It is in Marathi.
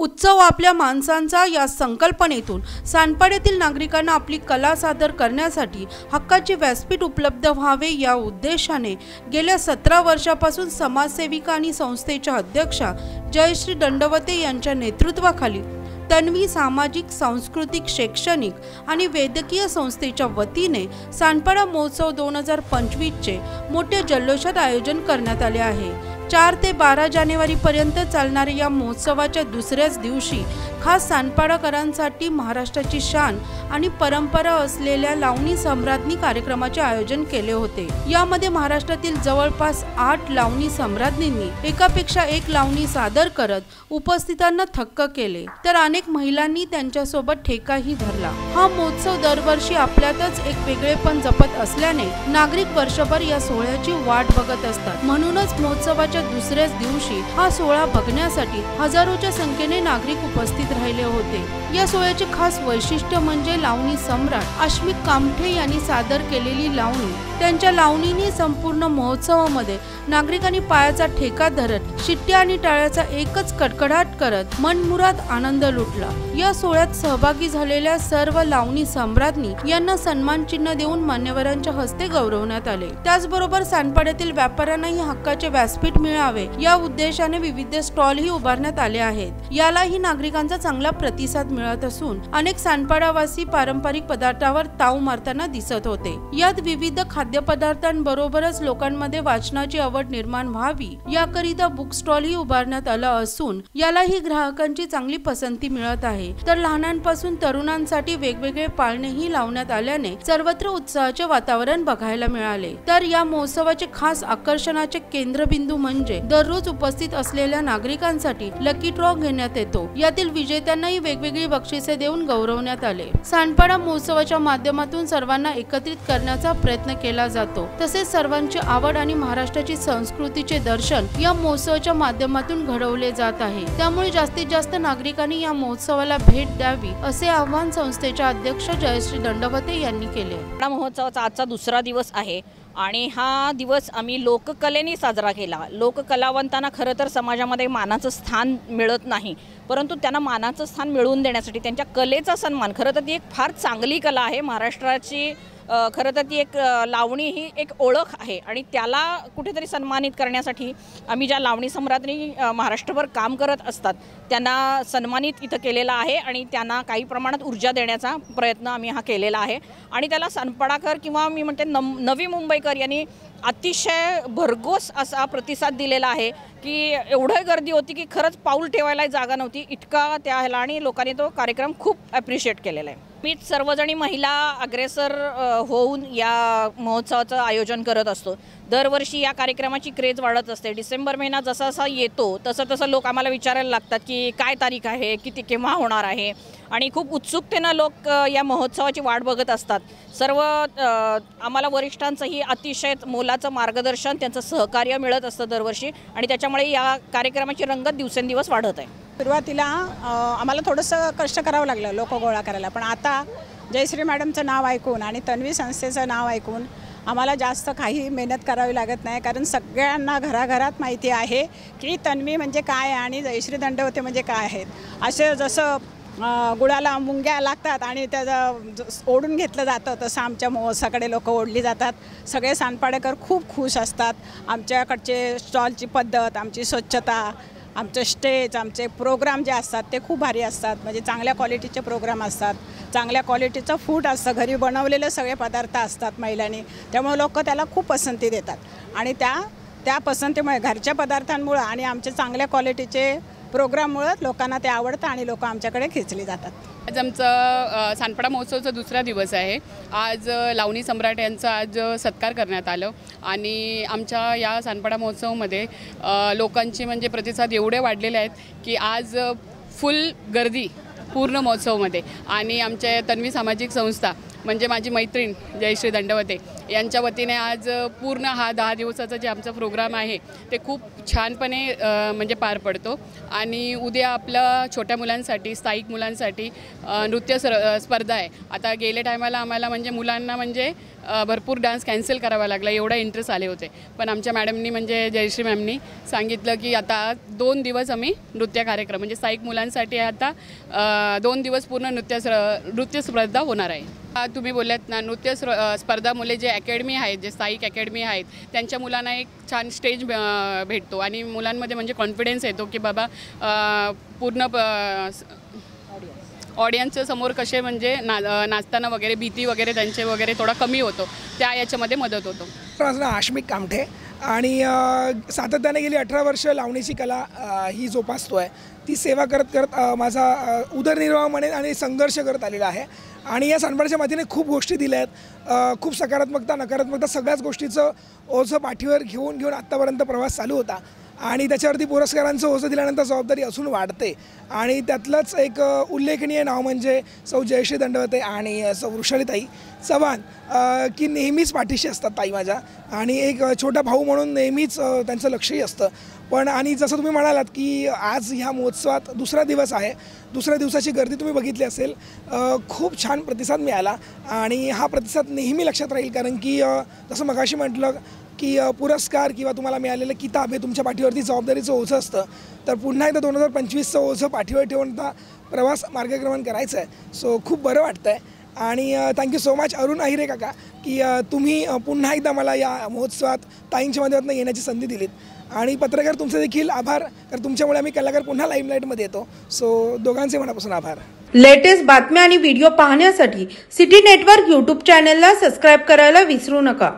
उत्सव आपल्या माणसांचा या संकल्पनेतून सानपाड्यातील नागरिकांना आपली कला सादर करण्यासाठी हक्काचे व्यासपीठ उपलब्ध व्हावे या उद्देशाने गेल्या 17 वर्षापासून समाजसेविका आणि संस्थेच्या अध्यक्षा जयश्री दंडवते यांच्या नेतृत्वाखाली तन्वी सामाजिक, सांस्कृतिक, शैक्षणिक आणि वैद्यकीय संस्थेच्या वतीने सानपाडा महोत्सव 2025 चे मोठ्या जल्लोषात आयोजन करण्यात आले आहे। 4 ते 12 जानेवारी पर्यंत चालणाऱ्या या महोत्सवाच्या दुसऱ्याच दिवशी खास सानपाडाकरांसाठी महाराष्ट्राची शान आणि परंपरा असलेल्या लावणी सम्राज्ञी कार्यक्रमाचे आयोजन केले होते। यामध्ये महाराष्ट्रातील जवळपास 8 लावणी सम्राज्ञींनी एकापेक्षा एक लावणी सादर करत उपस्थितांना थक्क केले, तर अनेक महिलांनी त्यांच्यासोबत ठेकाही धरला। हा महोत्सव दरवर्षी आपल्यातच एक वेगळेपण जपत असल्याने नागरिक वर्षभर या सोहळ्याची वाट बघत असतात। म्हणूनच महोत्सवाच्या दुसऱ्याच दिवशी हा सोहळा बघण्यासाठी हजारोच्या संख्येने नागरिक उपस्थित राहिले होते। या सोहळ्याचे खास वैशिष्ट्य म्हणजे लावणी सम्राट अश्मिक कामठे यांनी सादर केलेली लावणी। त्यांच्या लावणीने संपूर्ण महोत्सवामध्ये नागरिकांनी पायाचा ठेका धरत शिट्ट्या आणि टाळ्याचा एकच कडकडाट करत मनमुराद आनंद लुटला। या सोहळ्यात सहभागी झालेल्या सर्व लावणी सम्राज्ञी यांना सन्मान चिन्ह देऊन मान्यवरांच्या हस्ते गौरवण्यात आले। त्याचबरोबर सानपाड्यातील व्यापाऱ्यांनाही हक्काचे व्यासपीठ मिळावे या उद्देशाने विविध स्टॉलही उभारण्यात आले आहेत। यालाही नागरिकांचा चांगला प्रतिसाद मिळत असून अनेक सानपाडावासी पारंपरिक पदार्थावर ताव मारताना दिसत होते। यात विविध खाद्यपदार्थांबरोबरच लोकांमध्ये वाचनाची आवड निर्माण व्हावी याकरिता बुक स्टॉलही उभारण्यात आला असून यालाही ग्राहकांची चांगली पसंती मिळत आहे। तर लहानांपासून तरुणांसाठी वेगवेगळे पाळणेही लावण्यात आल्याने सर्वत्र उत्साहाचे वातावरण बघायला मिळाले। तर या महोत्सवाचे खास आकर्षणाचे केंद्रबिंदू म्हणजे दररोज उपस्थित असलेल्या नागरिकांसाठी लकी ड्रॉ घेण्यात येतो। यातील विजेत्यांनाही वेगवेगळी बक्षिसे देऊन गौरवण्यात आले। सानपाडा महोत्सवाच्या माध्यमातून सर्वांना एकत्रित करण्याचा प्रयत्न केला जातो। तसेच सर्वांची आवड आणि महाराष्ट्राची संस्कृतीचे दर्शन या महोत्सवाच्या माध्यमातून घडवले जात आहे। त्यामुळे जास्तीत जास्त नागरिकांनी या महोत्सवाला भेट द्यावी असे आवाहन संस्थेच्या अध्यक्ष जयश्री दंडवते यांनी केले। या महोत्सवाचा आजचा दुसरा दिवस आहे आणि हा दिवस आम्ही लोककलेने साजरा केला। लोककलावंतांना खरं तर समाजामध्ये मानाचं स्थान मिळत नाही, परंतु त्यांना मानाचं स्थान मिळवून देण्यासाठी त्यांच्या कलेचा सन्मान, खरं तर ती एक फार चांगली कला आहे महाराष्ट्राची। खरं तर ती एक लावणी ही एक ओळख आहे आणि त्याला कुठेतरी सन्मानित करण्यासाठी आम्ही ज्या लावणी सम्राज्ञी महाराष्ट्रभर काम करत असतात त्यांना सन्मानित इथं केलेला आहे आणि त्यांना काही प्रमाणात ऊर्जा देण्याचा प्रयत्न आम्ही हा केलेला आहे। आणि त्याला सानपाडाकर किंवा मी म्हणते नवी मुंबईकर यांनी अतिशय भरघोस असा प्रतिसाद दिलेला आहे की एवढी गर्दी होती की खरंच पाऊल ठेवायला जागा नव्हती, इतका त्या ह्याला आणि लोकांनी तो कार्यक्रम खूप ॲप्रिशिएट केलेला आहे। मी सर्वजणी महिला अग्रेसर होऊन या महोत्सवाचं आयोजन करत असतो। दरवर्षी या कार्यक्रमाची क्रेज वाढत असते। डिसेंबर महिना जसा जसा येतो तसं तसं लोक आम्हाला विचारायला लागतात की काय तारीख आहे, किती केव्हा होणार आहे, आणि खूप उत्सुकतेनं लोक या महोत्सवाची वाट बघत असतात। सर्व आम्हाला वरिष्ठांचंही अतिशय मोलाचं मार्गदर्शन, त्यांचं सहकार्य मिळत असतं दरवर्षी आणि त्याच्यामुळे या कार्यक्रमाची रंगत दिवसेंदिवस वाढत आहे। सुरुवातीला आम्हाला थोडंसं कष्ट करावं लागलं लोक गोळा करायला, पण आता जयश्री मॅडमचं नाव ऐकून आणि तन्वी संस्थेचं नाव ऐकून आम्हाला जास्त काही मेहनत करावी लागत नाही, कारण सगळ्यांना घराघरात माहिती आहे की तन्वी म्हणजे काय आणि जयश्री दंडवते म्हणजे काय आहेत। असे जसं गुळाला मुंग्या लागतात आणि त्याचं ओढून घेतलं जातं तसं आमच्या महोत्सवाकडे लोक ओढली जातात। सगळे सानपाडेकर खूप खुश असतात। आमच्याकडचे स्टॉलची पद्धत, आमची स्वच्छता, आमचं स्टेज, आमचे प्रोग्राम जे असतात ते खूप भारी असतात। म्हणजे चांगल्या क्वालिटीचे प्रोग्राम असतात, चांगल्या क्वालिटीचं फूड असतं, घरी बनवलेले सगळे पदार्थ असतात महिलांनी, त्यामुळे लोक त्याला खूप पसंती देतात आणि त्या पसंतीमुळे घरच्या पदार्थांमुळे आणि आमचे चांगल्या क्वालिटीचे प्रोग्राममुळे लोकांना ते आवडतं आणि लोक आमच्याकडे खेचली जातात। आज आमचा सानपाडा महोत्सवाचा दुसरा दिवस आहे। आज लावणी सम्राट यांचा आज सत्कार करण्यात आलं आणि आमच्या या सानपाडा महोत्सवामध्ये लोकांचे म्हणजे प्रतिसाद एवढे वाढलेले आहेत की आज फुल गर्दी पूर्ण महोत्सवामध्ये। आणि आमच्या तन्वी सामाजिक संस्था म्हणजे माझी मैत्रीण जयश्री दंडवते यांच्या वतीने आज पूर्ण हा 10 दिवसाचा जे आमचा प्रोग्राम आहे ते खूप छानपणे म्हणजे पार पडतो. आणि उद्या आपल्या छोट्या मुलांसाठी, स्थायिक मुलांसाठी नृत्य स्पर्धा आहे. आता गेल्या टायमाला आम्हाला म्हणजे मुलांना म्हणजे भरपूर डान्स कॅन्सल करावा लागला, एवढा इंटरेस्ट आले होते. पण आमच्या मॅडमनी म्हणजे जयश्री मॅमनी सांगितलं की आता 2 दिवस आम्ही नृत्य कार्यक्रम म्हणजे स्थायिक मुलांसाठी आता 2 दिवस पूर्ण नृत्य स्पर्धा होणार आहे. तुम्ही बोललात ना, नृत्य स्पर्धा मुले जे अकॅडमी आहेत, जे स्थायिक अकॅडमी आहेत, त्यांच्या मुलांना एक छान स्टेज भेटतो आणि मुलांमध्ये म्हणजे कॉन्फिडन्स येतो की बाबा पूर्ण ऑडियन्सच्या समोर कसे म्हणजे नाचताना वगैरे भीती वगैरे त्यांचे वगैरे थोडा कमी होतो, त्या याच्यामध्ये मदत होतो. माझं नाव आश्मिक कामठे आणि सातत्याने गेली 18 वर्ष लावणीची कला ही जोपासतो आहे. ती सेवा करत करत माझा उदरनिर्वाह म्हणेन आणि संघर्ष करत आलेला आहे. आणि या सानपाड्याच्या मातीने खूप गोष्टी दिल्या आहेत. खूप सकारात्मकता नकारात्मकता सगळ्याच गोष्टीचं ओझं पाठीवर घेऊन आत्तापर्यंत प्रवास चालू होता. आणि त्याच्यावरती पुरस्कारांचं ओझं दिल्यानंतर जबाबदारी असून वाढते. आणि त्यातलंच एक उल्लेखनीय नाव म्हणजे सौ जयश्री दंडवते आणि सौ वृषालीताई चव्हाण की नेहमीच पाठीशी असतात ताई माझ्या. आणि एक छोटा भाऊ म्हणून नेहमीच त्यांचं लक्षही असतं. पण आणि जसं तुम्ही म्हणालात की आज ह्या महोत्सवात दुसरा दिवस आहे, दुसऱ्या दिवसाची गर्दी तुम्ही बघितली असेल. खूप छान प्रतिसाद मिळाला आणि हा प्रतिसाद नेहमी लक्षात राहील. कारण की जसं मगाशी म्हटलं की पुरस्कार किंवा तुम्हाला मिळालेलं किताब हे तुमच्या पाठीवरती जबाबदारीचं ओझं असतं. तर पुन्हा एकदा 2025चं ओझं पाठीवर ठेवून आता प्रवास मार्गक्रमण करायचं आहे. सो खूप बरं वाटतं आहे. आणि thank you so much Arun Ahire काका की तुम्ही पुन्हा एकदा मला या महोत्सवात ताईंच्या माध्यमातून येण्याची संधी दिलीत. आणि पत्रकार तुमचे देखील आभार, कारण तुमच्यामुळे आम्ही कलाकार पुन्हा लाईमलाईटमध्ये येतो. सो दोघांचे मनापासून आभार. लेटेस्ट बातम्या आणि व्हिडिओ पाहण्यासाठी सिटी नेटवर्क यूट्यूब चॅनलला सबस्क्राईब करायला विसरू नका.